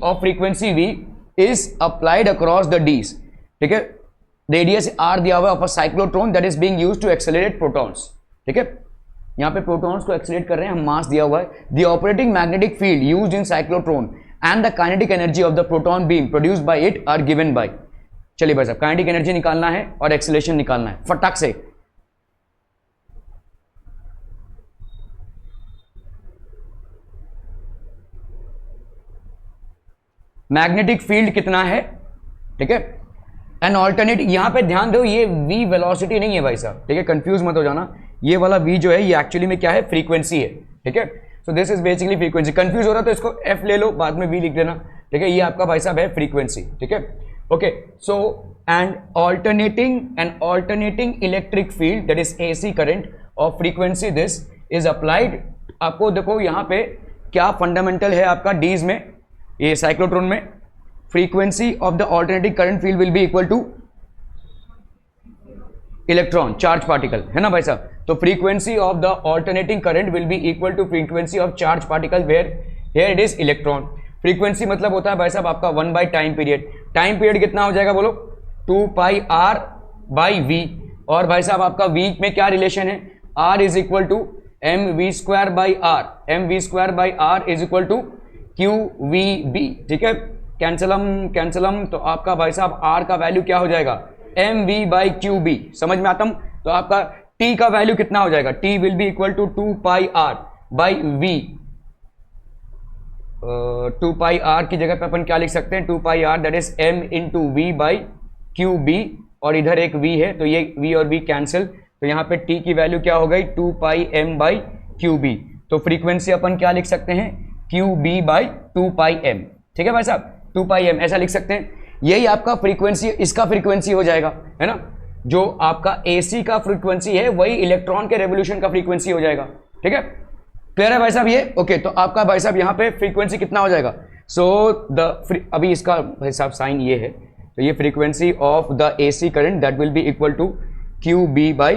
Of frequency v is applied across the dees, ठीक है, radius r दिया हुआ है of a cyclotron that is being used to accelerate protons, ठीक है, यहां पे प्रोटॉन्स को एक्सेलरेट कर रहे हैं हम, मास दिया हुआ है। The operating magnetic field used in cyclotron and the kinetic energy of the proton being produced by it are given by, चलिए भाई साहब काइनेटिक एनर्जी निकालना है और एक्सेलरेशन निकालना है फटाक से। मैग्नेटिक फील्ड कितना है, ठीक है, एन ऑल्टरनेट, यहां पे ध्यान दो ये v वेलोसिटी नहीं है भाई साहब, ठीक है, कंफ्यूज मत हो जाना, ये वाला v जो है ये एक्चुअली में क्या है, फ्रीक्वेंसी है, ठीक है, so this is basically frequency. Confuse हो रहा तो इसको f ले लो, बाद में v लिख देना, ठीक है, ये आपका भाई साहब है फ्रीक्वेंसी, ठीक है, okay, so and alternating electric field that is AC current of frequency this is applied, आपको देखो यहां पे क्या फंडामेंटल है आपका डीज में, ये साइक्लोट्रॉन में frequency of the alternating current field will be equal to electron charge particle, है ना भाई साहब, तो frequency of the alternating current will be equal to frequency of charge particle where here it is electron. Frequency मतलब होता है भाई साहब आपका 1 by time period, time period कितना हो जाएगा बोलो, 2 पाई r बाई v, और भाई साहब आपका v में क्या रिलेशन है, r is equal to M V square by R, M V square by R is equal to Q V B, ठीक है, कैंसलम, तो आपका भाई साहब r का वैल्यू क्या हो जाएगा, M V by Q B, समझ में आता हूं, तो आपका t का वैल्यू कितना हो जाएगा, t will be equal to 2 pi r by v, 2 pi r की जगह पे अपन क्या लिख सकते हैं, 2 pi r that is m into V by Q B, और इधर एक v है तो ये v और v कैंसिल, तो यहाँ पे t की वैल्यू क्या हो गई, 2 pi m by Q B, तो फ्रीक्वेंसी अपन क्या लिख सकते हैं, Q B by 2 pi m, ठीक है भाई साहब, 2 पाई m ऐसा लिख सकते हैं, यही आपका फ्रीक्वेंसी, इसका फ्रीक्वेंसी हो जाएगा, है ना, जो आपका AC का फ्रीक्वेंसी है वही इलेक्ट्रॉन के रेवोल्यूशन का फ्रीक्वेंसी हो जाएगा, ठीक है, क्लियर है भाई साहब ये, ओके, तो आपका भाई साहब यहाँ पे फ्रीक्वेंसी कितना हो जाएगा, सो अभी इसका भाई साहब साइन ये है, तो ये frequency of the AC current that will be equal to Q B by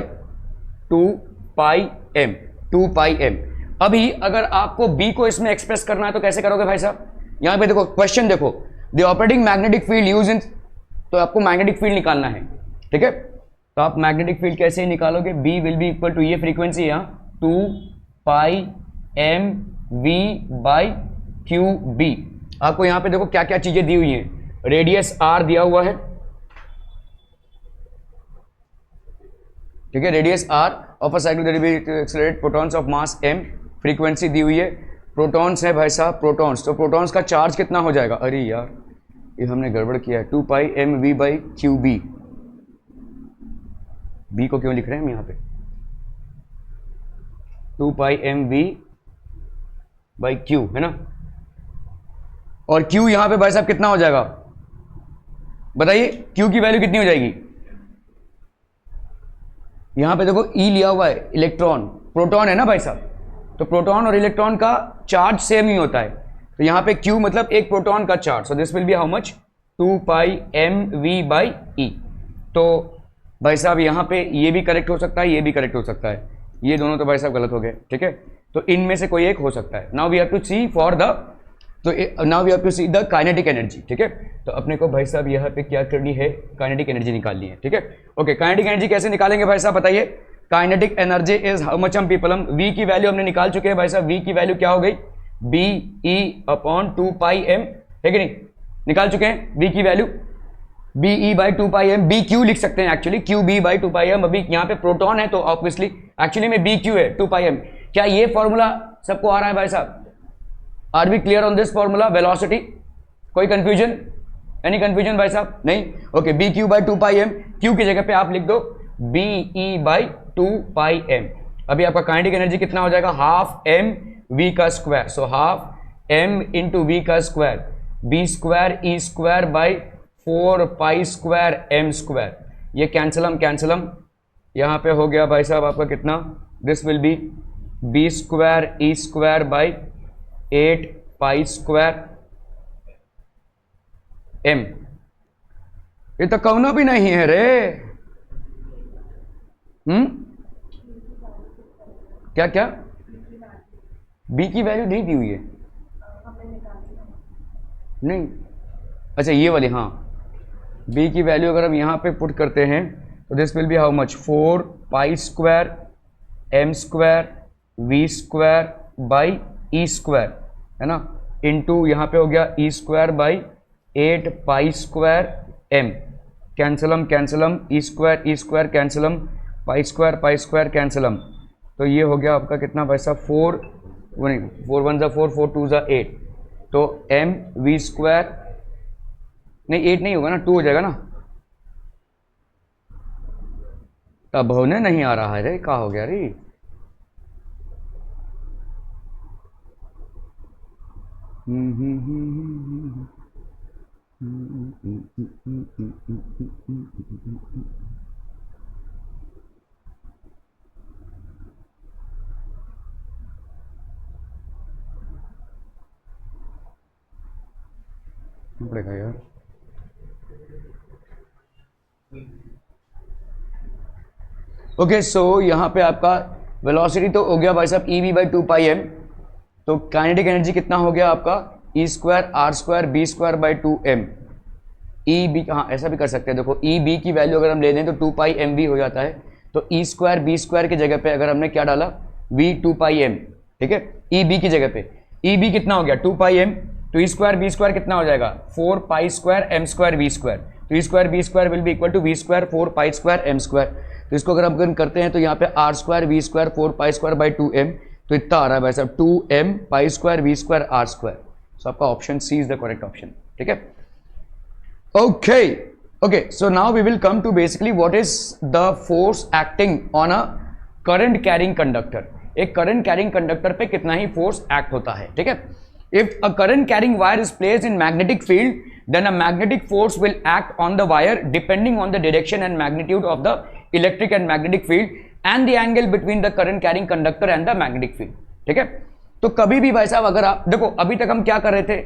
2 pi m। अभी अगर आपको B को इसमें एक्सप्रेस करना है तो कैसे करोगे भाई साहब, यहाँ पे देखो क्वेश्चन देखो, the operating magnetic field use in, तो आपको मैग्नेटिक फील्ड निकालना है, ठीक है, तो आप मैग्नेटिक फील्ड कैसे निकालोगे, B will be equal to, ये फ्रीक्वेंसी यहाँ 2 pi m v by Q B, आपको यहाँ पे देखो क्या क्या चीजें दी हुई हैं, रेडियस r दिया हुआ है, ठीक है, radius r of a cyclic accelerate protons of mass m, frequency दी हुई है, प्रोटॉन्स है भाई साहब, प्रोटॉन्स, तो प्रोटॉन्स का चार्ज कितना हो जाएगा, अरे यार ये हमने गड़बड़ किया है, 2 pi m v by Q B, B को क्यों लिख रहे हैं हम यहाँ पे, 2 pi m v by Q, है ना, और Q यहां पे भाई साहब कितना हो जाएगा बताइए, Q की वैल्यू कितनी हो जाएगी, यहां पे देखो E लिया हुआ है, इलेक्ट्रॉन, प्रोटॉन है ना भाई साहब, तो प्रोटॉन और इलेक्ट्रॉन का चार्ज सेम ही होता है, तो यहां पे Q मतलब एक प्रोटॉन का charge, so this will be how much, 2 pi m v by E, तो भाई साहब यहां पे ये भी करेक्ट हो सकता है, ये भी करेक्ट हो सकता है, ये दोनों तो भाई साहब गलत हो गए, ठीक है, तो इनमें से कोई एक हो सकता है। Now we have to see for the, तो now we have to see the kinetic energy, ठीक है, तो अपने को भाई साहब यहाँ पे क्या करनी है, काइनेटिक एनर्जी निकालनी है, ठीक है, ओके, काइनेटिक एनर्जी कैसे निकालेंगे भाई साहब बताइए, kinetic energy is how much हम पीपल, हम V की वैल्यू हमने निकाल चुके हैं भाई साहब, V की वैल्यू क्या हो गई, B E upon 2 pi m, है कि नहीं, निकाल चुके हैं V की value, B E by 2 pi m, B Q लिख सकते हैं actually, Q B by 2 pi m, अभी यहाँ पे प्रोटॉन है तो ऑब्वियसली एक्चुअली में बी क्यू है 2 पाई m, क्या ये फॉर्मूला सबको आ रहा है भाई साहब, are we clear on this formula, velocity, कोई कंफ्यूजन, एनी कंफ्यूजन भाई साहब, नहीं, okay, B Q by 2 pi m, Q की जगह पे आप लिख दो B E by 2 pi m, अभी आपका काइनेटिक एनर्जी कितना हो जाएगा, हाफ m v का square, so half m into v का square, B square E square by 4 pi square m square, ये कैंसलम, यहाँ पे हो गया भाई साहब आपका कितना, this will be B square E square by 8 pi square m, ये तो कौनो भी नहीं है रे, क्या B की वैल्यू नहीं दी हुई है, नहीं, अच्छा ये वाली, हाँ, b की वैल्यू अगर हम यहाँ पे पुट करते हैं तो this will be how much, 4 pi square m square v square by E square, है ना, इनटू यहाँ पे हो गया E square by 8 pi square m, कैंसलम कैंसलम, ई स्क्वायर कैंसलम, पाई स्क्वायर कैंसलम, तो ये हो गया आपका कितना भाई साहब, 4 1 ज़ा 4 4 2 ज़ा 8, तो m v स्क्वायर, नहीं 8 नहीं होगा ना, 2 हो जाएगा ना, तब होने नहीं आ रहा है रे, क्या हो गया रे, पड़ेगा यार। ओके, सो यहाँ पे आपका वेलोसिटी तो हो गया भाई साहब E B by 2 pi M, तो काइनेटिक एनर्जी कितना हो गया आपका, E square R square B square by 2 M, E B, हाँ ऐसा भी कर सकते हैं, देखो ई बी की वैल्यू अगर हम ले लें तो 2 पाई एम वी हो जाता है, तो ई स्क्वायर बी स्क्वायर की जगह पे अगर हमने क्या डाला, वी 2 पाई एम, ठीक है, ई बी की जगह पे, ई बी कितना हो गया 2 पाई एम, तो ई स्क्वायर बी स्क्वायर कितना हो जाएगा 4 pi square M square V square, तो E square B square will be equal to V square 4 pi square M square, तो इसको अगर हम करते हैं तो यहाँ पे R square V square 4 pi square by 2 M, तो इतना आ रहा है भाई साहब 2 M pi square V square R square, so आपका option C is the correct option, ठीक है। Okay okay, so now we will come to basically what is the force acting on a current carrying conductor, एक current carrying conductor पे कितना ही force act होता है, ठीक है। If a current carrying wire is placed in magnetic field, then a magnetic force will act on the wire depending on the direction and magnitude of the electric and magnetic field and the angle between the current carrying conductor and the magnetic field, ठीक है। तो कभी भी भाई साहब अगर आप देखो, अभी तक हम क्या कर रहे थे,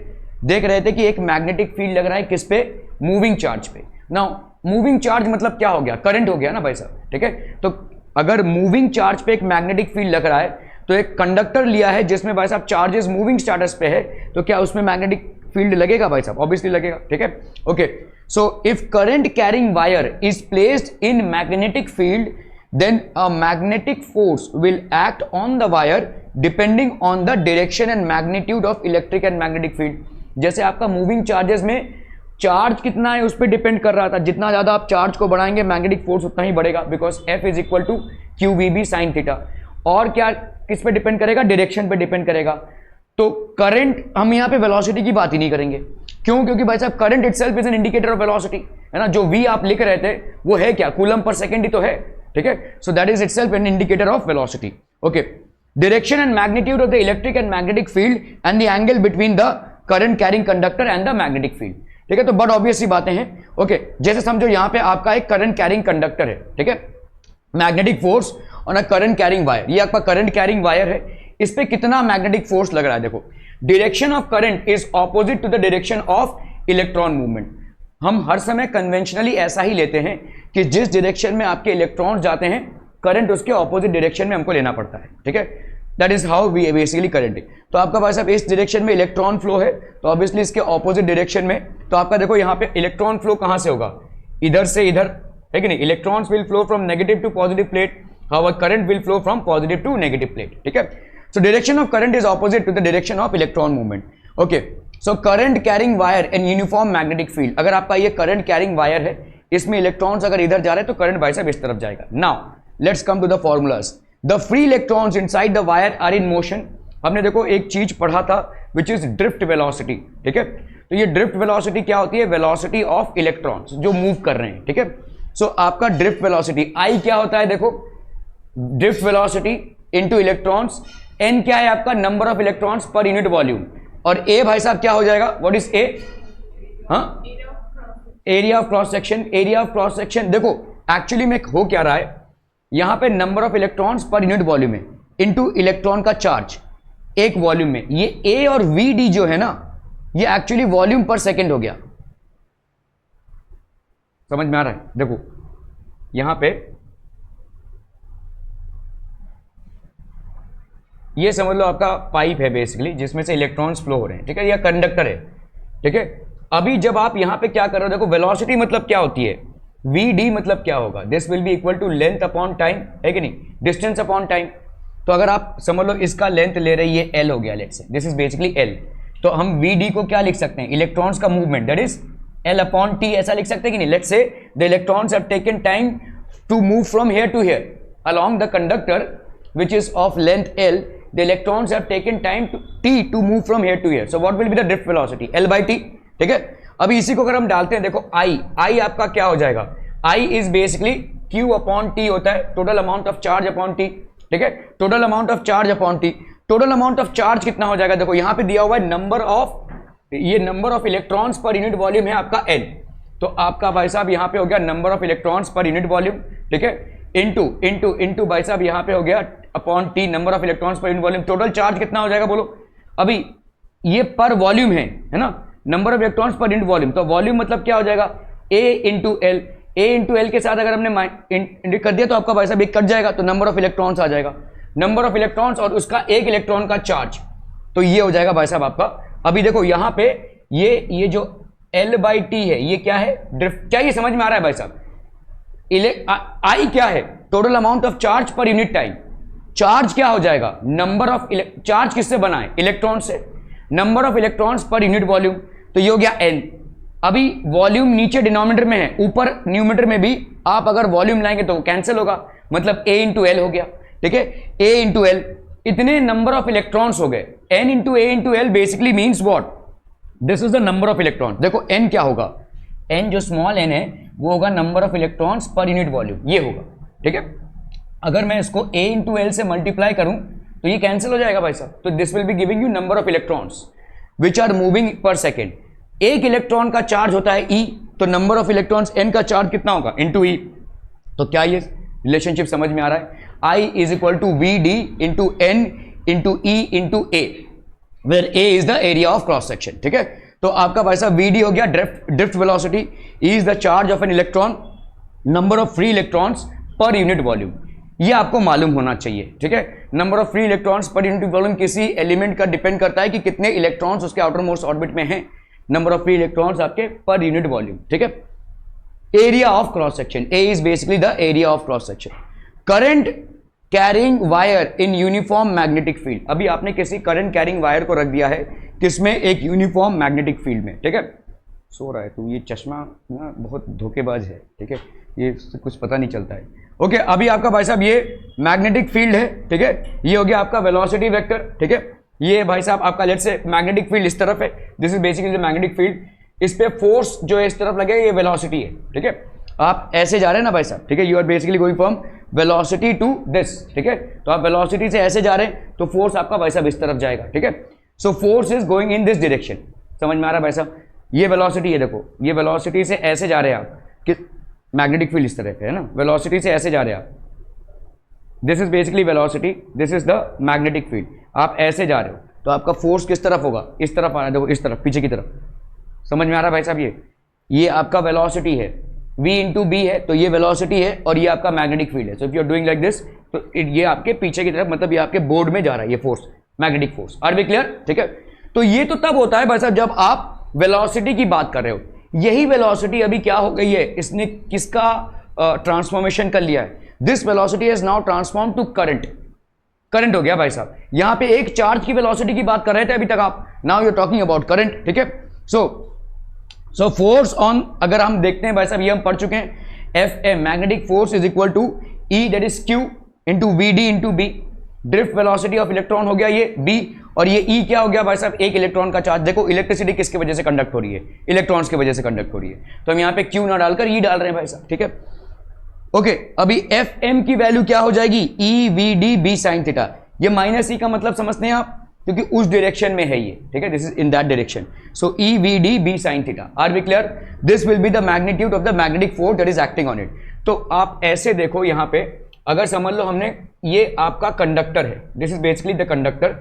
देख रहे थे कि एक मैग्नेटिक फील्ड लग रहा है किस पे, मूविंग चार्ज पे। नाउ मूविंग चार्ज मतलब क्या हो गया, करंट हो गया ना भाई साहब, ठीक है। तो अगर मूविंग चार्ज पे एक मैग्नेटिक फील्ड लग रहा है, तो एक कंडक्टर लिया है जिसमें भाई साहब चार्जेस मूविंग स्टेटस पे है, तो क्या उसमें मैग्नेटिक फील्ड लगेगा भाई साहब, ऑब्वियसली लगेगा, ठीक है। Okay, so if current carrying wire is placed in magnetic field, then a magnetic force will act on the wire depending on the direction and magnitude of electric and magnetic field. जैसे आपका moving charges में charge कितना है उस पर depend कर रहा था, जितना ज्यादा आप चार्ज को बढ़ाएंगे मैग्नेटिक फोर्स उतना ही बढ़ेगा, because F is equal to Q V B sine theta. और क्या किस पे डिपेंड करेगा, डायरेक्शन पे डिपेंड करेगा। तो करंट, हम यहाँ पे वेलोसिटी की बात ही नहीं करेंगे, क्यों, क्योंकि भाई साहब current itself is an indicator of velocity, है ना। जो v आप लिख रहे थे वो है क्या, कूलम पर सेकंड ही तो है, ठीक है। So that is itself an indicator of velocity. Okay, direction and magnitude of the electric and magnetic field and the angle between the current carrying conductor and the magnetic field, ठीक है। तो but obvious सी बातें हैं। Okay, जैसे समझो यहाँ पे आपका एक करंट कैरिंग कंडक्टर है, ठीक है, magnetic force on a current carrying wire, ये आपका करंट कैरिंग वायर है, इस पे कितना मैग्नेटिक फोर्स लग रहा है। देखो, direction of current is opposite to the direction of electron movement. हम हर समय कन्वेंशनली ऐसा ही लेते हैं कि जिस डायरेक्शन में आपके इलेक्ट्रॉन्स जाते हैं, करंट उसके ऑपोजिट डायरेक्शन में हमको लेना पड़ता है, ठीक है। That is how we basically current. तो आपका भाई साहब इस डायरेक्शन में इलेक्ट्रॉन फ्लो है, तो ऑब्वियसली इसके ऑपोजिट डायरेक्शन में, तो आपका देखो यहाँ पे इलेक्ट्रॉन फ्लो कहां से होगा, इधर से इधर, है कि नहीं। Electrons will flow from negative to positive plate, how current will flow from positive to negative plate, ठीक है। So direction of current is opposite to the direction of electron movement. Okay, so current carrying wire and uniform magnetic field. अगर आपका ये current carrying wire है, इसमें electrons अगर इधर जा रहे हैं तो current भाई साहब इस तरफ जाएगा। Now let's come to the formulas. The free electrons inside the wire are in motion. हमने देखो एक चीज पढ़ा था which is drift velocity, ठीक है। तो ये drift velocity क्या होती है, velocity of electrons जो move कर रहे हैं, ठीक है। So आपका drift velocity I क्या होता है, देखो drift velocity into electrons, n क्या है आपका, number of electrons per unit volume, और a भाई साहब क्या हो जाएगा, व्हाट इज a, हाँ, area of cross section. Area of cross section देखो एक्चुअली में हो क्या रहा है, यहां पे number of electrons per unit volume है इनटू इलेक्ट्रॉन का चार्ज एक वॉल्यूम में। ये a और vd जो है ना, ये एक्चुअली वॉल्यूम पर सेकेंड हो गया, समझ में आ रहा है। देखो यहां पे ये समझ लो आपका पाइप है बेसिकली, जिसमें से इलेक्ट्रॉन्स फ्लो हो रहे हैं, ठीक है, या कंडक्टर है। ठीक है। अभी जब आप यहां पे क्या कर रहे हो, देखो वेलोसिटी मतलब क्या होती है, vd मतलब क्या होगा, this will be equal to length upon time, है कि नहीं, डिस्टेंस अपॉन टाइम। तो अगर आप समझ लो इसका लेंथ ले रहे ये l हो गया, let's say this is basically l, तो हम vd को क्या लिख सकते हैं, इलेक्ट्रॉन्स का movement, that is l upon t, ऐसा लिख सकते हैं कि नहीं। Let's say the electrons have taken time to move from here to here along the conductor which is of length l, the electrons have taken time t to move from here to here, so what will be the drift velocity, l by t, ठीक है। अभी इसी को अगर हम डालते हैं, देखो I आपका क्या हो जाएगा, I is basically q upon t होता है, total amount of charge upon t, ठीक है, total amount of charge upon t। Total amount of charge कितना हो जाएगा, देखो यहां पे दिया हुआ है नंबर ऑफ, ये number of electrons per unit volume है आपका n, तो आपका भाई साहब यहां पे हो गया number of electrons per unit volume, ठीक है, इनटू भाई साहब यहां पे हो गया upon T, number of electrons per unit volume. Total charge कितना हो जाएगा बोलो, अभी ये पर वॉल्यूम है ना, number of electrons per unit volume, तो वॉल्यूम मतलब क्या हो जाएगा, a इंटू एल के साथ अगर हमने इंडिकेट कर दिया तो आपका भाई साहब एक कट जाएगा, तो नंबर ऑफ इलेक्ट्रॉन्स आ जाएगा, नंबर ऑफ इलेक्ट्रॉन्स और उसका एक इलेक्ट्रॉन का चार्ज, तो ये हो जाएगा भाई साहब आपका। अभी देखो यहां पे ये जो L बाई टी है ये क्या है, ड्रिफ्ट, क्या ये समझ में आ रहा है भाई साहब। I क्या है, टोटल अमाउंट ऑफ चार्ज पर यूनिट टाइम, चार्ज क्या हो जाएगा, नंबर ऑफ चार्ज किससे बना है, इलेक्ट्रॉन से, number of electrons per unit volume, तो ये हो गया n। अभी वॉल्यूम नीचे डिनोमिनेटर में है, ऊपर न्यूमरेटर में भी आप अगर वॉल्यूम लाएंगे तो कैंसिल होगा, मतलब a इंटू एल हो गया, ठीक है, a इंटू एल, इतने नंबर ऑफ इलेक्ट्रॉन्स हो गए, n into A into L basically means what, this is the number of electron. देखो n क्या होगा, n जो स्मॉल n है वो होगा number of electrons per unit volume, ये होगा, ठीक है। अगर मैं इसको a इंटू एल से मल्टीप्लाई करूं तो ये कैंसिल हो जाएगा भाई साहब, तो this will be giving you number of electrons which are moving per second. एक इलेक्ट्रॉन का चार्ज होता है e, तो नंबर ऑफ इलेक्ट्रॉन्स n का चार्ज कितना होगा इंटू e, तो क्या ये रिलेशनशिप समझ में आ रहा है, I is equal to V D into N into E into A, where a is the area of cross section, ठीक है। तो आपका भाई साहब वी डी हो गया drift velocity, is the charge of an electron, number of free electrons per unit volume, ये आपको मालूम होना चाहिए, ठीक है। Number of free electrons per unit volume किसी एलिमेंट का डिपेंड करता है कि कितने इलेक्ट्रॉन्स उसके आउटर मोस्ट ऑर्बिट में हैं, नंबर ऑफ फ्री इलेक्ट्रॉन्स आपके पर यूनिट वॉल्यूम, ठीक है। Area of cross section, A is basically the area of cross section. Current carrying wire in uniform magnetic field, अभी आपने किसी करंट कैरिंग वायर को रख दिया है किसमें, एक यूनिफॉर्म मैग्नेटिक फील्ड में, ठीक है। सो रहा है तो ये चश्मा ना बहुत धोखेबाज है, ठीक है, ये कुछ पता नहीं चलता है। ओके, अभी आपका भाई साहब ये मैग्नेटिक फील्ड है, ठीक है, ये हो गया आपका वेलोसिटी वेक्टर, ठीक है। ये भाई साहब आपका लेट्स से मैग्नेटिक फील्ड इस तरफ है, this is basically the magnetic field, इस पे फोर्स जो है इस तरफ लगेगा, ये वेलोसिटी है, ठीक है। आप ऐसे जा रहे हैं ना भाई साहब, ठीक है, you are basically going from velocity to this, ठीक है, तो आप वेलोसिटी से ऐसे जा रहे हैं तो फोर्स आपका भाई साहब इस तरफ जाएगा, ठीक है। So force is going in this direction, समझ में आ रहा है भाई साहब, ये वेलोसिटी है, देखो ये वेलोसिटी से ऐसे जा रहे हैं आप, कि मैग्नेटिक फील्ड इस तरह है ना, वेलोसिटी से ऐसे जा रहे हैं आप, this is basically velocity, this is the magnetic field, आप ऐसे जा रहे हो तो आपका फोर्स किस तरफ होगा, इस तरफ आ रहा है, देखो इस तरफ, पीछे की तरफ, समझ में आ रहा है भाई साहब, ये आपका वेलोसिटी है, v इंटू बी है, तो ये वेलोसिटी है और ये आपका मैग्नेटिक फील्ड है। So if you are doing like this, तो ये आपके पीछे की तरफ, मतलब ये आपके बोर्ड में जा रहा है, ये force magnetic force, are we clear, ठीक है। तो ये तो तब होता है भाई साहब जब आप वेलोसिटी की बात कर रहे हो, यही वेलोसिटी अभी क्या हो गई है, इसने किसका ट्रांसफॉर्मेशन कर लिया है, this velocity is now transform to current, current हो गया भाई साहब। यहां पे एक चार्ज की वेलोसिटी की बात कर रहे थे अभी तक आप, now you are talking about current, ठीक है। सो फोर्स ऑन, अगर हम देखते हैं भाई साहब, ये हम पढ़ चुके हैं, F A magnetic force is equal to E that is Q into V D into B, drift velocity of electron हो गया ये बी, और ये ई क्या हो गया भाई साहब, एक इलेक्ट्रॉन का चार्ज। देखो इलेक्ट्रिसिटी किसकी वजह से कंडक्ट हो रही है, इलेक्ट्रॉन्स की वजह से कंडक्ट हो रही है, तो हम यहाँ पे क्यू ना डालकर ई डाल रहे हैं भाई साहब, ठीक है। ओके, अभी एफ एम की वैल्यू क्या हो जाएगी, E V D B sine theta, ये माइनस ई का मतलब समझते हैं आप, क्योंकि उस डायरेक्शन में है ये, ठीक है, this is in that direction, so E V D B sine theta, are we clear, this will be the magnitude of the magnetic force that is acting on it. तो आप ऐसे देखो यहाँ पे, अगर समझ लो हमने, ये आपका कंडक्टर है, this is basically the conductor,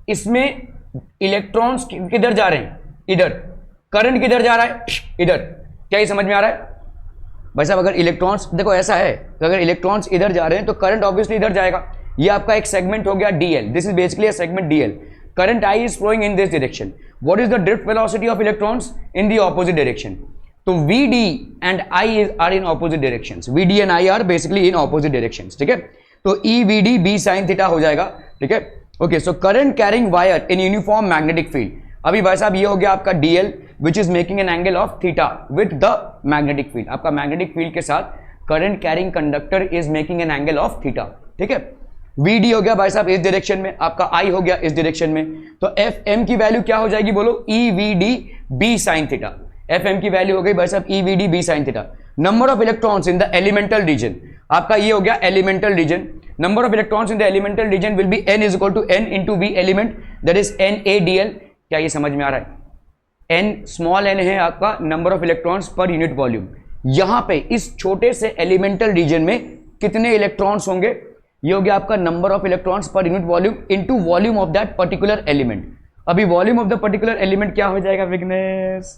इसमें इलेक्ट्रॉन्स किधर जा रहे हैं, इधर, करंट किधर जा रहा है, इधर, क्या ये समझ में आ रहा है भाई साहब। अगर इलेक्ट्रॉन्स, देखो ऐसा है, अगर इलेक्ट्रॉन्स इधर जा रहे हैं तो करंट ऑब्वियसली इधर जाएगा, ये आपका एक सेगमेंट हो गया DL, this is basically a segment DL, current I is flowing in this direction, what is the drift velocity of electrons in the opposite direction, तो VD and I are in opposite directions, VD and I are basically in opposite directions, ठीक है, तो EVD B sin theta हो जाएगा, ठीक है। Okay, so current carrying wire in uniform magnetic field, अभी भाई साहब ये हो गया आपका DL which is making an angle of theta with the magnetic field, आपका मैग्नेटिक फील्ड के साथ current carrying conductor is making an angle of theta, ठीक है। VD हो गया भाई साहब इस डायरेक्शन में, आपका I हो गया इस डायरेक्शन में, तो FM की वैल्यू क्या हो जाएगी बोलो, EVD B sin theta, FM की वैल्यू हो गई भाई साहब EVD B sin theta. Number of electrons in the elemental region, आपका ये हो गया elemental region, number of electrons in the elemental region will be N is equal to N into V element, that is NaDl, क्या ये समझ में आ रहा है, N स्मॉल n है आपका number of electrons per unit volume, यहां पे इस छोटे से एलिमेंटल रीजन में कितने इलेक्ट्रॉन्स होंगे, ये हो गया आपका number of electrons per unit volume into volume of that particular element. अभी volume of the particular element क्या हो जाएगा विघ्नेश,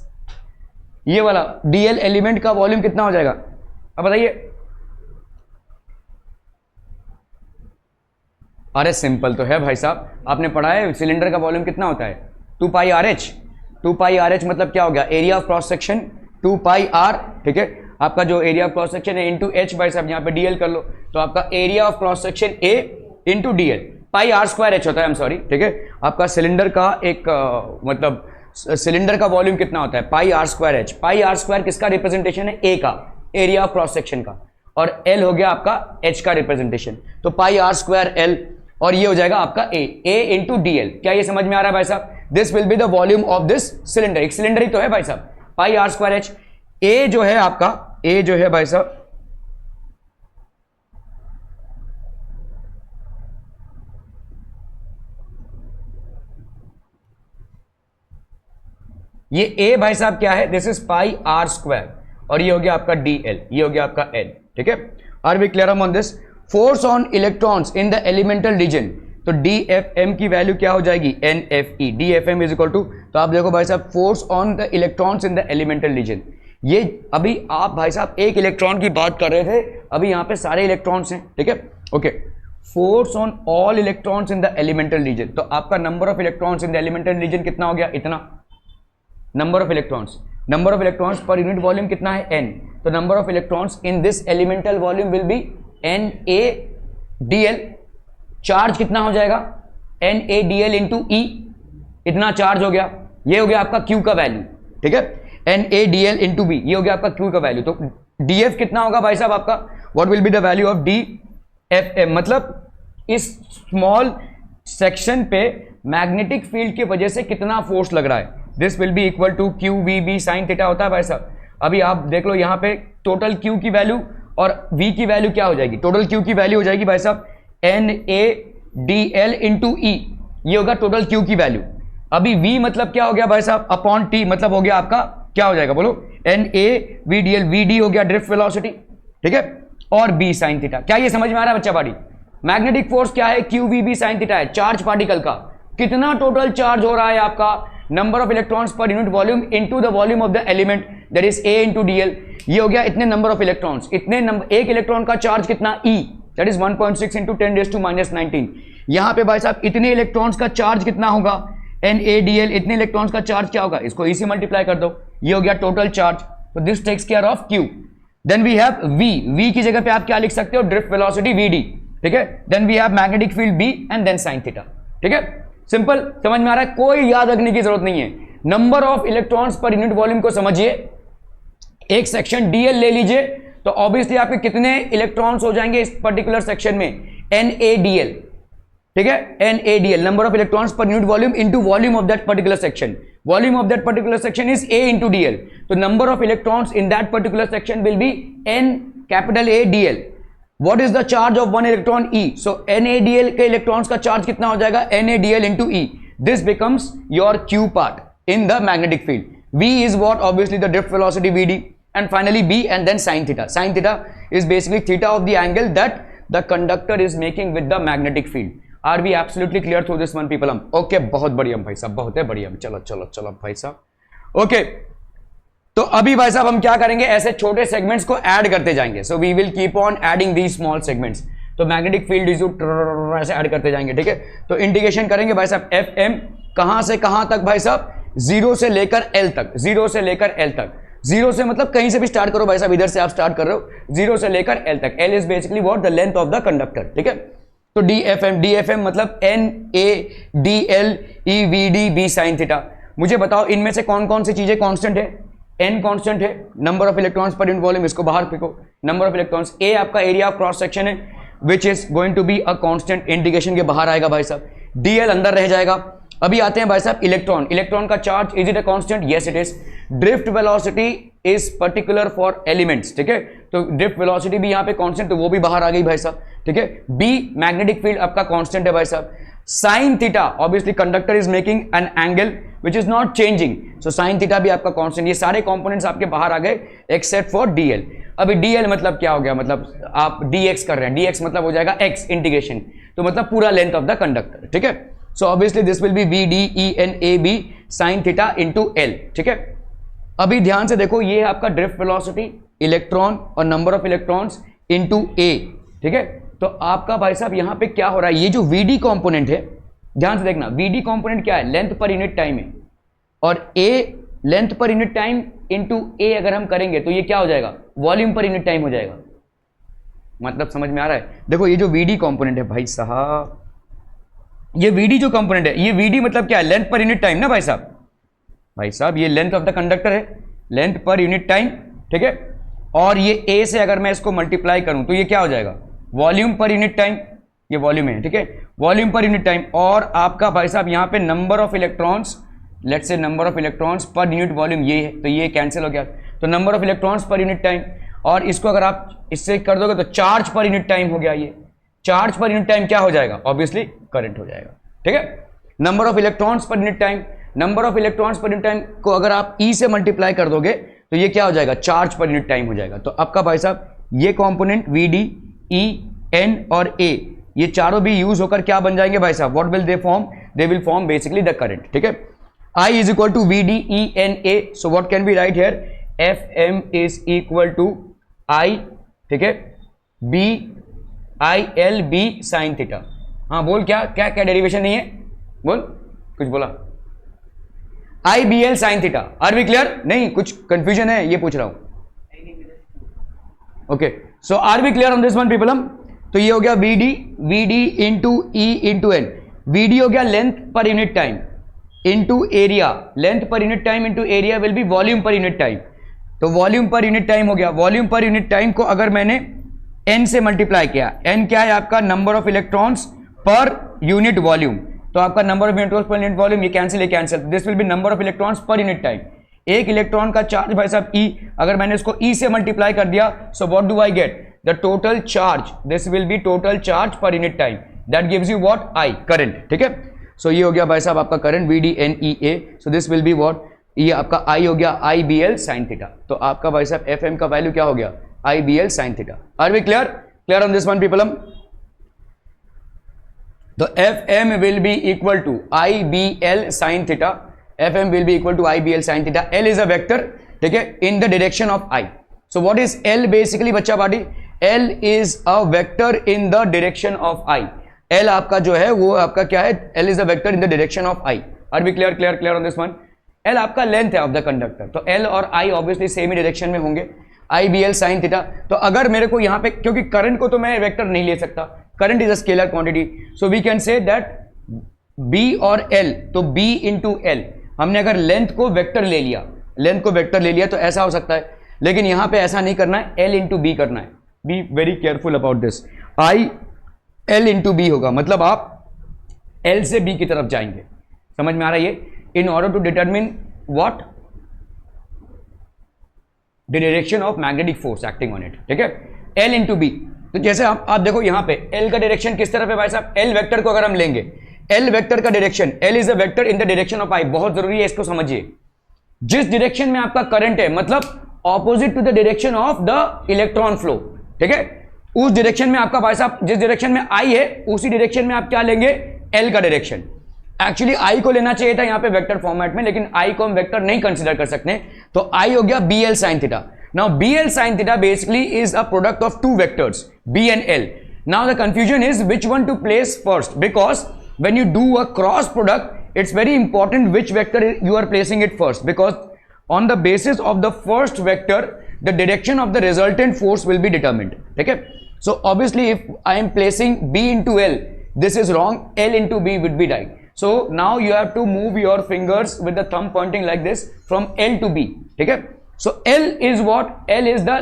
ये वाला DL एलिमेंट का वॉल्यूम कितना हो जाएगा, अब बताइए। अरे सिंपल तो है भाई साहब, आपने पढ़ा है सिलेंडर का वॉल्यूम कितना होता है 2 पाई RH, 2 पाई RH मतलब क्या हो गया, area of cross section 2 pi R, ठीक है, आपका जो एरिया ऑफ क्रॉस सेक्शन है इनटू H, भाई साहब यहाँ पे DL कर लो, तो आपका area of cross section A into DL, pi R²H होता है, आई एम सॉरी, ठीक है। आपका सिलेंडर का एक मतलब सिलेंडर का वॉल्यूम कितना होता है पाई R²H, पाई R² किसका रिप्रेजेंटेशन है, A का, एरिया ऑफ क्रॉस सेक्शन का, और L हो गया आपका H का रिप्रेजेंटेशन, तो पाई R²L, और ये हो जाएगा आपका A इंटू DL, क्या ये समझ में आ रहा है भाई साहब, this will be the volume of this cylinder, एक सिलेंडर ही तो है भाई साहब, पाई R²H, A जो है आपका, A जो है भाई साहब ये A भाई साहब क्या है, दिस इज पाई R², और ये हो गया आपका DL, ये हो गया आपका L, ठीक है। Are we clear on this, force on electrons in the elemental region, तो DFM की वैल्यू क्या हो जाएगी NFE, DFM is equal to, तो आप देखो भाई साहब force on the electrons in the elemental region, ये अभी आप भाई साहब एक इलेक्ट्रॉन की बात कर रहे थे, अभी यहाँ पे सारे इलेक्ट्रॉन्स हैं, ठीक है। Okay, force on all electrons in the elemental region, तो आपका number of electrons in the elemental region कितना हो गया, इतना, number of electrons per unit volume कितना है N, तो number of electrons in this elemental volume will be NaDl, charge कितना हो जाएगा NaDl इंटू E, इतना चार्ज हो गया, ये हो गया आपका Q का वैल्यू, ठीक है, NaDl इंटू B, ये हो गया आपका Q का वैल्यू, तो DF कितना होगा भाई साहब आपका, what will be the value of DFM, मतलब इस स्मॉल सेक्शन पे मैग्नेटिक फील्ड की वजह से कितना फोर्स लग रहा है, this will be equal to QVB sin theta होता है भाई साहब। अभी आप देख लो यहाँ पे टोटल Q की वैल्यू और V की वैल्यू क्या हो जाएगी, टोटल Q की वैल्यू हो जाएगी भाई साहब NaDl इंटू E, ये होगा टोटल Q की वैल्यू। अभी V मतलब क्या हो गया भाई साहब अपॉन T, मतलब हो गया आपका क्या हो जाएगा बोलो NaVdl, VD हो गया ड्रिफ्ट वेलोसिटी, ठीक है, और B sin थीटा, क्या ये समझ में आ रहा है बच्चा पार्टी, मैग्नेटिक फोर्स क्या है QVB sin थीटा है, चार्ज पार्टिकल का कितना टोटल चार्ज हो रहा है आपका, number of electrons per unit volume into the volume of the element, that is A into DL, ये हो गया इतने नंबर ऑफ इलेक्ट्रॉन्स, इतने नंबर, एक इलेक्ट्रॉन का चार्ज कितना E, दैट इज 1.6 इंटू 10⁻⁻19, यहां पे भाई साहब इतने इलेक्ट्रॉन्स का चार्ज कितना होगा NaDl, इतने इलेक्ट्रॉन्स का चार्ज क्या होगा, इसको E से मल्टीप्लाई कर दो, ये हो गया टोटल चार्ज, तो this takes care of Q। Then we have V की जगह पे आप क्या लिख सकते हो, ड्रिफ्ट वेलोसिटी VD, ठीक है, then we have magnetic field B and then sin theta, ठीक है, सिंपल, समझ में आ रहा है, कोई याद रखने की जरूरत नहीं है, number of electrons per unit volume को समझिए, एक सेक्शन DL ले लीजिए, तो ऑब्वियसली आपके कितने इलेक्ट्रॉन्स हो जाएंगे इस पर्टिकुलर सेक्शन में NaDl, ठीक है, NaDl, number of electrons per unit volume into volume of that particular section, volume of that particular section is A into DL, तो number of electrons in that particular section will be NaDl। What is the charge of one electron E? So NaDl के electrons का charge कितना हो जाएगा NaDl into E. This becomes your Q part in the magnetic field. V is what, obviously the drift velocity VD, and finally B and then sin theta. Sin theta is basically theta of the angle that the conductor is making with the magnetic field. Are we absolutely clear through this one people? Okay, बहुत बढ़िया भाई साहब, बहुत है बढ़िया, चलो चलो चलो भाई साहब, okay. तो अभी भाई साहब हम क्या करेंगे, ऐसे छोटे सेगमेंट्स को ऐड करते जाएंगे, so we will keep on adding these small segments, तो मैग्नेटिक फील्ड ऐसे ऐड करते जाएंगे, ठीक है। तो इंटीग्रेशन करेंगे भाई साहब FM कहां से कहां तक भाई साहब, जीरो से लेकर एल तक, जीरो से लेकर एल तक। जीरो से मतलब कहीं से भी स्टार्ट करो भाई साहब, इधर से आप स्टार्ट कर रहे हो, जीरो से लेकर एल तक। L is basically what, the length of the conductor, ठीक है। तो DFM मतलब NADL EVD B sin theta. मुझे बताओ इनमें से कौन कौन सी चीजें कांस्टेंट है। N कांस्टेंट है, number of electrons per unit volume, इसको बाहर फेंको, नंबर ऑफ इलेक्ट्रॉन्स। A आपका एरिया ऑफ क्रॉस सेक्शन है, which is going to be a constant, indication के बाहर आएगा भाई साहब। DL अंदर रह जाएगा। अभी आते हैं भाई साहब इलेक्ट्रॉन, इलेक्ट्रॉन का charge, is it a constant, yes it is. Drift velocity is particular for elements, ठीक है, तो ड्रिफ्ट वेलोसिटी भी यहां पे कांस्टेंट, तो वो भी बाहर आ गई भाई साहब, ठीक है। B मैग्नेटिक फील्ड आपका कांस्टेंट है भाई साहब। Sine theta, obviously conductor is making an angle which is not changing, so sine theta भी आपका कांस्टेंट। ये सारे कंपोनेंट्स आपके बाहर आ गए एक्सेप्ट फॉर DL। अभी DL मतलब क्या हो गया, मतलब आप dx कर रहे हैं, dx मतलब हो जाएगा x इंटीग्रेशन, तो मतलब पूरा लेंथ ऑफ द कंडक्टर, ठीक है। So obviously this will B VDENAB sine theta into L, ठीक है। अभी ध्यान से देखो, ये है आपका ड्रिफ्ट वेलोसिटी, इलेक्ट्रॉन और number of electrons into A, ठीक है। तो आपका भाई साहब यहां पे क्या हो रहा है, ये जो VD कंपोनेंट है, ध्यान से देखना, VD कंपोनेंट क्या है, लेंथ पर यूनिट टाइम है, और A length per unit time into A अगर हम करेंगे तो ये क्या हो जाएगा, वॉल्यूम पर यूनिट टाइम हो जाएगा। मतलब समझ में आ रहा है। देखो ये जो VD कंपोनेंट है भाई साहब, ये VD जो कंपोनेंट है, ये VD मतलब क्या है, लेंथ पर यूनिट टाइम ना भाई साहब। भाई साहब ये लेंथ ऑफ द कंडक्टर है, लेंथ पर यूनिट टाइम, ठीक है। और ये A से अगर मैं इसको मल्टीप्लाई करूं तो ये क्या हो जाएगा, वॉल्यूम पर यूनिट टाइम, ये वॉल्यूम है, ठीक है, वॉल्यूम पर यूनिट टाइम। और आपका भाई साहब यहां पे number of electrons, let's say number of electrons per unit volume ये है, तो ये कैंसिल हो गया, तो number of electrons per unit time. और इसको अगर आप इससे कर दोगे तो चार्ज पर यूनिट टाइम हो गया, ये चार्ज पर यूनिट टाइम क्या हो जाएगा, ऑब्वियसली करंट हो जाएगा, ठीक है। Number of electrons per unit time, number of electrons per unit time को अगर आप E से मल्टीप्लाई कर दोगे तो ये क्या हो जाएगा, चार्ज पर यूनिट टाइम हो जाएगा। तो आपका भाई साहब ये कंपोनेंट VD, E, N और A, ये चारों भी यूज होकर क्या बन जाएंगे भाई साहब, what will they form, they will form basically the current, ठीक है। I is equal to VDENA, so what can we write here, FM is equal to I, ठीक है, BILB sin थीटा। हाँ बोल, क्या क्या क्या डेरिवेशन नहीं है, बोल कुछ बोला, IBL sin theta. Are we clear, नहीं कुछ कंफ्यूजन है ये पूछ रहा हूं, okay. So are we clear on this one people hmm. तो ये हो गया VD into E into N, VD हो गया length per unit time into area, length per unit time into area will be volume per unit time, तो volume per unit time हो गया। Volume per unit time को अगर मैंने N से multiply किया, N क्या है आपका, number of electrons per unit volume, तो आपका number of electrons per unit volume, ये cancel, this will be number of electrons per unit time. एक इलेक्ट्रॉन का चार्ज भाई साहब E, अगर मैंने इसको E से मल्टीप्लाई कर दिया, so what do I get, the total charge, this will B total charge पर unit time, that gives you what, I current, ठीक है। सो ये हो गया भाई साहब आपका current VDNEA, so this will be what, ये आपका I हो गया IBL sin थीटा। तो आपका भाई साहब FM का वैल्यू क्या हो गया, IBL sin theta. Are we clear, clear on this one people hmm. तो FM will be equal to IBL sin theta, FM will be equal to IBL sin theta, L is a vector, ठीक है, in the direction of I. So what is L basically बच्चा party, L is a vector in the direction of I. L आपका जो है वो आपका क्या है, L is a vector in the direction of I. Are we clear on this one? L आपका length है ऑफ द कंडक्टर, तो L और I obviously same he direction में होंगे, IBL sin थीटा। तो अगर मेरे को यहाँ पे, क्योंकि करंट को तो मैं वेक्टर नहीं ले सकता, current is a scalar quantity, so we can say that B और L, तो B इंटू L, हमने अगर लेंथ को वेक्टर ले लिया, लेंथ को वेक्टर ले लिया तो ऐसा हो सकता है, लेकिन यहां पे ऐसा नहीं करना है, L इंटू बी करना है। Be very careful about this, I L into B होगा, मतलब आप L से B की तरफ जाएंगे, समझ में आ रहा है ये, in order to determine what, the direction of magnetic force acting on it, ठीक है, L इंटू बी। तो जैसे आप देखो यहां पे L का डायरेक्शन किस तरफ है भाई साहब, L वेक्टर को अगर हम लेंगे, L वेक्टर का direction, L is a vector in the direction of I, बहुत जरूरी है इसको समझिए, जिस डायरेक्शन में आपका करंट है, मतलब opposite to the direction of the electron flow, ठीक है, उस डायरेक्शन में आपका भाई साहब, जिस डायरेक्शन में I है उसी डायरेक्शन में आप क्या लेंगे, L का डायरेक्शन। एक्चुअली I को लेना चाहिए था यहां पे वेक्टर फॉर्मेट में, लेकिन I को हम वेक्टर नहीं कंसीडर कर सकते, तो I हो गया BL sin theta. Now BL sin theta basically is a product of two vectors B and L. Now the confusion is which one to place first, because when you do a cross product, it's very important which vector you are placing it first, because on the basis of the first vector the direction of the resultant force will be determined. Okay, so obviously if I am placing B into L, this is wrong, L into B would be right. So now you have to move your fingers with the thumb pointing like this from L to B. Okay, so L is what? L is the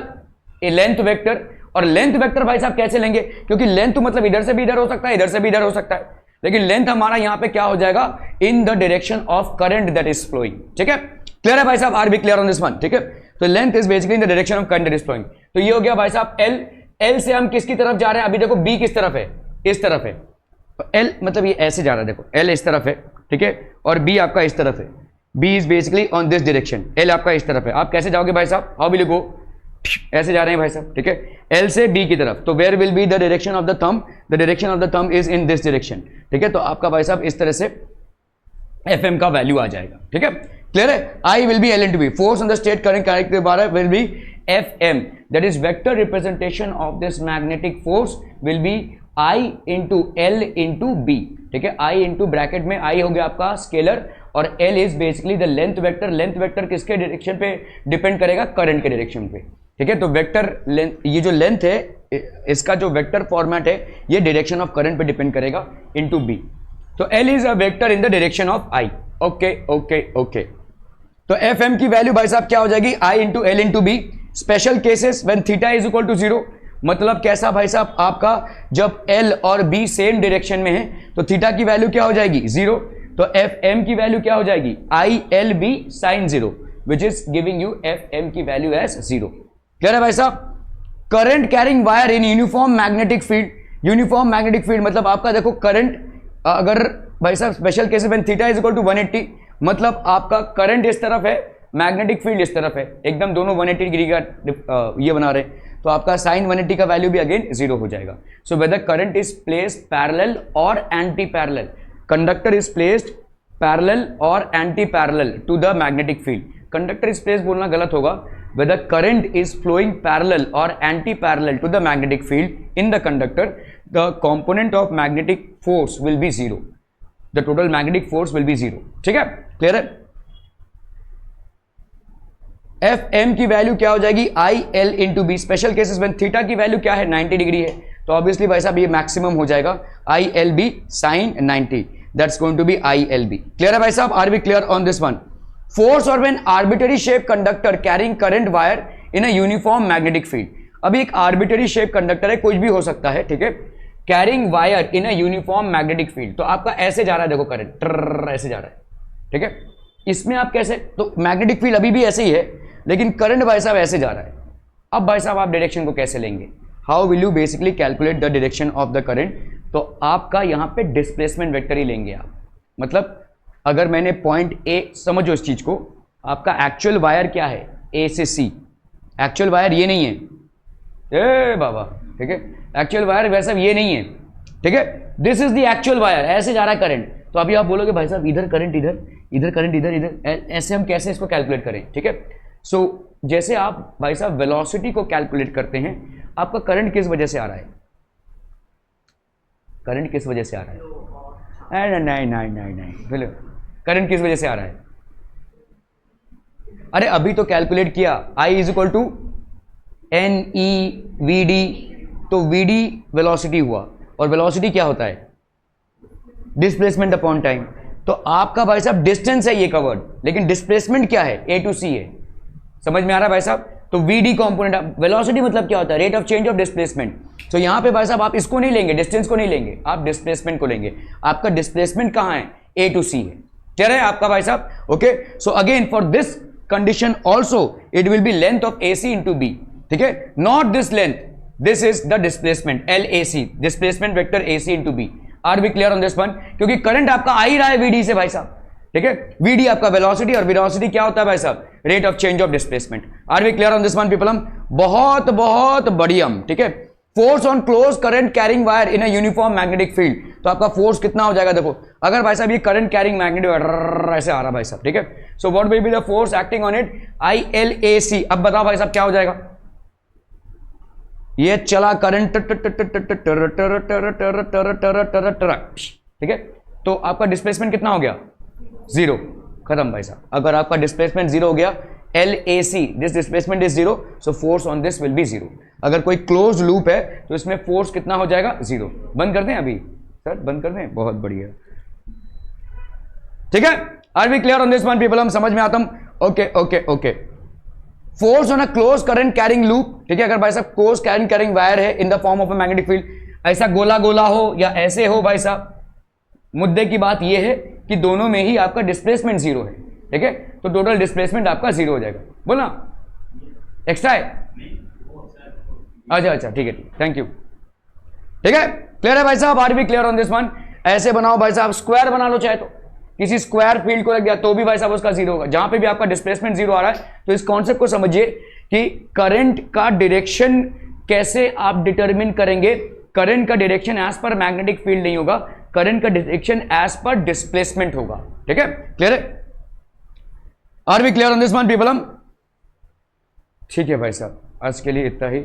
length vector. और length vector भाई साहब कैसे लेंगे, क्योंकि length मतलब इधर से भी इधर हो सकता है, इधर से भी इधर हो सकता है, लेकिन लेंथ हमारा यहां पे क्या हो जाएगा, in the direction of current that is flowing. ठीक है, क्लियर है भाई साहब, are B clear on this one. ठीक है, तो length is basically in the direction of current that is flowing. तो ये हो गया भाई साहब एल. एल से हम किसकी तरफ जा रहे हैं, अभी देखो बी किस तरफ है, इस तरफ है. तो एल मतलब ये ऐसे जा रहा है, देखो एल इस तरफ है. ठीक है, और बी आपका इस तरफ है. B is basically on this direction, L आपका इस तरफ है. आप कैसे जाओगे भाई साहब, हाउ विल यू गो, ऐसे जा रहे हैं भाई साहब. ठीक है, एल से बी की तरफ. तो where will be the direction of the thumb, the direction of the thumb is in this direction. ठीक है, तो आपका भाई साहब इस तरह से एफ एम का वैल्यू आ जाएगा. ठीक है, क्लियर है. I will be L into B, force on the state current connect के बारे will be F M, that is vector representation of this magnetic force will be I into L into B. ठीक है, आई into bracket में आई हो गया आपका scalar, और L is basically the length vector. Length vector किसके डायरेक्शन पे depend करेगा, करंट के डायरेक्शन पे. ठीक है, तो वेक्टर लेंथ, ये जो लेंथ है इसका जो वेक्टर फॉर्मेट है ये डायरेक्शन ऑफ करंट पे डिपेंड करेगा इनटू बी. तो L is a vector in the direction of I. Okay okay okay. तो एफ एम की वैल्यू भाई साहब क्या हो जाएगी, I into L into B. Special cases when theta is equal to 0, मतलब कैसा भाई साहब, आपका जब एल और बी सेम डायरेक्शन में है तो थीटा की वैल्यू क्या हो जाएगी, 0. तो एफ एम की वैल्यू क्या हो जाएगी, I L B sine 0, which is giving you F M की वैल्यू एज 0. क्लियर है भाई साहब. Current carrying wire in uniform magnetic field. Uniform magnetic field मतलब आपका देखो करंट, अगर भाई साहब special case when theta is equal to 180, मतलब आपका करंट इस तरफ है, मैग्नेटिक फील्ड इस तरफ है, एकदम दोनों 180 डिग्री का ये बना रहे, तो आपका साइन 180 का वैल्यू भी अगेन 0 हो जाएगा. So whether current is placed parallel और anti parallel, conductor is placed parallel और anti parallel to the magnetic field. Conductor is placed बोलना गलत होगा, whether current is flowing parallel or anti-parallel to the magnetic field in the conductor, the component of magnetic force will be 0. The total magnetic force will be 0. ठीक है, clear है. F M की value क्या हो जाएगी, I L into B. Special cases में theta की value क्या है, 90 डिग्री है, तो ऑब्वियसली भाई साहब ये मैक्सिमम हो जाएगा, I L B sine 90, that's going to be I L B. Clear है भाई साहब, are B clear on this one. Force or when arbitrary shape conductor carrying current wire in a uniform magnetic field. अभी एक arbitrary shape conductor है, कुछ भी हो सकता है. ठीक है, carrying wire in a uniform magnetic field. तो आपका ऐसे जा रहा है, देखो करंट ऐसे जा रहा है. ठीक है, इसमें आप कैसे, तो मैग्नेटिक फील्ड अभी भी ऐसे ही है, लेकिन करंट भाई साहब ऐसे जा रहा है. अब भाई साहब आप डायरेक्शन को कैसे लेंगे, how will you basically calculate the direction of the current. तो आपका यहां पे डिस्प्लेसमेंट वेक्टर ही लेंगे आप. मतलब अगर मैंने पॉइंट ए, समझो इस चीज को, आपका एक्चुअल वायर क्या है, ए से सी. एक्चुअल वायर ये नहीं है, ए बाबा. ठीक है, एक्चुअल वायर वैसा ये नहीं है. ठीक है, this is the actual wire, ऐसे जा रहा है करंट. तो अभी आप बोलोगे भाई साहब इधर करंट इधर, इधर करंट इधर इधर, ऐसे हम कैसे इसको कैलकुलेट करें. ठीक है, सो जैसे आप भाई साहब वेलोसिटी को कैलकुलेट करते हैं, आपका करंट किस वजह से आ रहा है, करंट किस वजह से आ रहा है, नहीं नहीं नहीं नहीं, करंट किस वजह से आ रहा है, अरे अभी तो कैलकुलेट किया, I is equal to N E V D. तो वी डी वेलोसिटी हुआ, और वेलोसिटी क्या होता है, डिस्प्लेसमेंट अपॉन टाइम. तो आपका भाई साहब डिस्टेंस है ये कवर्ड, लेकिन डिस्प्लेसमेंट क्या है, ए टू सी है. समझ में आ रहा है भाई साहब. तो वी डी कॉम्पोनेंट, वेलोसिटी मतलब क्या होता है, rate of change of displacement. तो यहां पे भाई साहब आप इसको नहीं लेंगे, डिस्टेंस को नहीं लेंगे, आप डिस्प्लेसमेंट को लेंगे. आपका डिस्प्लेसमेंट कहां है, ए टू सी है. क्लियर है आपका भाई साहब. Okay, so again for this condition also it will be length of A C into B. ठीक है, not this length, this is the displacement L A C, displacement vector A C into B. Are B clear on this one, क्योंकि current आपका आ ही रहा है VD से भाई साहब. ठीक है, वीडी आपका वेलोसिटी, और वेलोसिटी क्या होता है भाई साहब, rate of change of displacement. Are B clear on this one people. हम बहुत बहुत बढ़िया. ठीक है, force on close current carrying wire in a uniform magnetic field. तो आपका फोर्स कितना हो जाएगा, देखो अगर भाई साहब ये करंट कैरिंग मैग्नेटिक ऐसे आ रहा भाई साहब. ठीक है, so what will be the force acting on it, I L A C. अब बताओ भाई साहब क्या हो जाएगा, ये चला करंट, ठीक है, तो आपका डिस्प्लेसमेंट कितना हो गया, जीरो, खत्म भाई साहब। अगर आपका डिस्प्लेसमेंट जीरो हो गया, LAC this displacement is zero, so force on this will B zero. अगर कोई क्लोज लूप है तो इसमें फोर्स कितना हो जाएगा, जीरो। बंद कर दें अभी सर, बंद कर दें, बहुत बढ़िया, ठीक है। Are we clear on this one people, हम समझ में आता हूं, okay okay okay. Force on a close current carrying loop, ठीक है। अगर भाई साहब क्लोज करंट कैरिंग वायर है in the form of a magnetic field, ऐसा गोला गोला हो या ऐसे हो भाई साहब, मुद्दे की बात यह है कि दोनों में ही आपका डिस्प्लेसमेंट जीरो है, ठीक है। तो टोटल डिस्प्लेसमेंट आपका जीरो हो जाएगा। बोला एक्स्ट्रा है, अच्छा अच्छा, ठीक है, थैंक यू, ठीक है। क्लियर है भाई साहब, are B clear on this one. ऐसे बनाओ भाई साहब, स्क्वायर बना लो चाहे तो, किसी स्क्वायर फील्ड को रख दिया तो भी भाई साहब उसका जीरो होगा। जहां पे भी आपका डिस्प्लेसमेंट जीरो आ रहा है तो इस कॉन्सेप्ट को समझिए कि करंट का डायरेक्शन कैसे आप डिटरमिन करेंगे। करंट का डायरेक्शन एज पर मैग्नेटिक फील्ड नहीं होगा, करंट का डायरेक्शन एज पर डिस्प्लेसमेंट होगा, ठीक है। क्लियर है, are we clear on this one people हम, ठीक है भाई साहब, आज के लिए इतना ही।